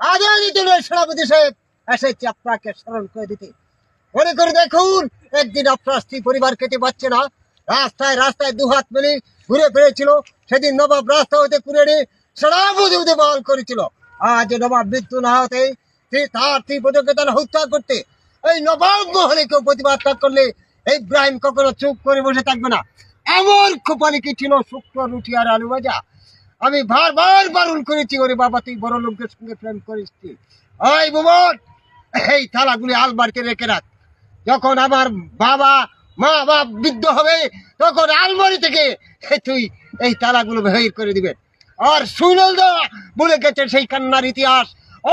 আজাদি দলের সভাপতি সাহেব এসেছে আপনাকে স্মরণ করে দিতে। মনে করে দেখুন, একদিন আপনার স্ত্রী পরিবার খেতে পাচ্ছে না, রাস্তায় রাস্তায় দুহাত মেলে ঘুরে ফিরেছিল। সেদিন নবাব রাস্তা হতে কুড়ে নিয়ে সারা বুঝে বহন করেছিল। আজ নবাব মৃত্যু না হতে তার স্ত্রী পদকে তারা হত্যা করতে এই নবাব মহলে কেউ প্রতিবাদ না করলে ইব্রাহিম কখনো চুপ করে বসে থাকবে না। আমার কপালে কি ছিল শুক্তো রুটি আর আলু ভাজা। আমি বারবার বারণ করেছি, ওরে বাবা তুই বড় লোকের সঙ্গে প্রেম করিস। ওই বুমর, এই থালাগুলি আলমারিতে রেখে রাখ। যখন আমার বাবা মা বাপ বৃদ্ধ হবে তখন আলমারি থেকে তুই এই তালাগুলো বের করে দিবেন। আর সুনল দা বলে গেছে সেই কান্নার ইতিহাস,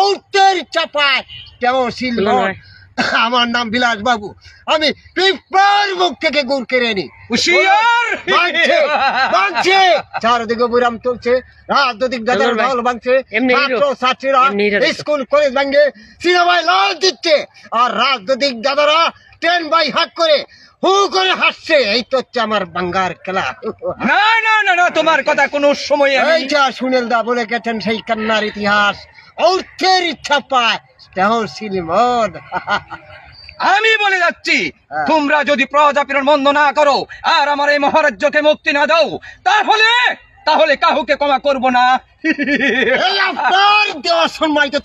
ঔতের চাপায় কেমন ছিল। আমার নাম বিলাস বাবু, আমি পিঁপড়ার মুখ থেকে গুড় কেড়ে নি। চারদিকে বিরাম চলছে, রাজনৈতিক দাদার ঢল ভাঙছে, ছাত্রীরা স্কুল কলেজ ভাঙে সিনেমায় লাল দিচ্ছে, আর রাজনৈতিক দাদারা ট্রেন বাই হাক করে হু করে হাসছে। এই তো হচ্ছে আমার বাঙ্গার খেলা। না না না না, তোমার কথা কোনো সময় এইটা সুনীল দা বলে গেছেন সেই কান্নার ইতিহাস, অর্থের ইচ্ছা পায় তেমন সিনেমন। আমি বলে যাচ্ছি, তোমরা যদি প্রজাপীড়ন বন্ধ না করো আর আমার এই মহারাজ্যকে মুক্তি না দাও, তাহলে তাহলে কাউকে ক্ষমা করবো না।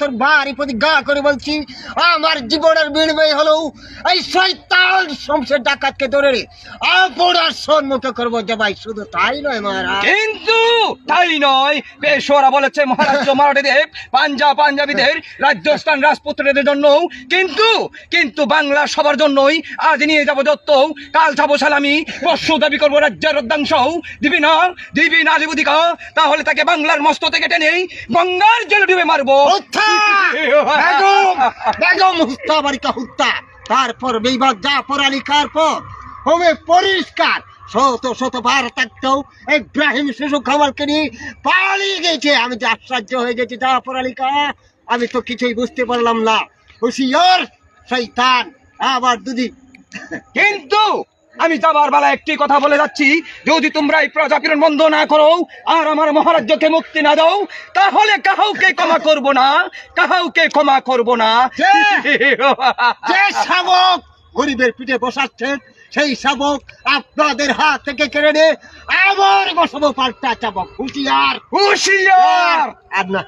তোর বাড়ি প্রতিজ্ঞা করে বলছি, আমার জীবনের বিনিময় হলো এই শয়তান শমশের ডাকাতকে ধরে আপনার সম্মুখে করবো জবাই। শুধু তাই নয় মহারাজ, কিন্তু তাই নয়, পেশোয়ারা বলেছে মহারাজ্য মারাঠিদের পাঞ্জাবিদের রাজস্থান রাজপুত্রদের জন্য, কিন্তু বাংলা সবার জন্যই। আজ নিয়ে যাবো দত্ত, কাল যাবো সালামি, পরশু দাবি করবো রাজ্যের রদ্দাংশ। দিবি না দিবুদিকা, তাহলে তাকে বাংলার মস্ত থেকে টেনে গঙ্গার জলে ডুবে মারবো। তারপর বিবাদ যা পড়ালিখার পর হবে পরিষ্কার। শত বার থাকতেও ইব্রাহিম শিশু খামারকে নিয়ে পালিয়ে গেছে। আমি যে আশ্চর্য হয়ে গেছি, যা পড়ালিখা আমি তো কিছুই বুঝতে পারলাম না। হুশিয়ার শয়তান আবার দুদি। কিন্তু আমি যাবার বেলা একটি কথা বলে যাচ্ছি, যদি তোমরা এই প্রজাপীড়ন বন্ধ না করো আর আমার মহারাজ্যকে মুক্তি না দাও, তাহলে কাউকে ক্ষমা করব না, কাউকে ক্ষমা করব না। যে শাবক গরিবের পিঠে বসাচ্ছেন, সেই শাবক আপনাদের হাত থেকে কেড়ে নিয়ে আবার বসাবো পাল্টা চাবক। হুশিয়ার হুশিয়ার। আপনার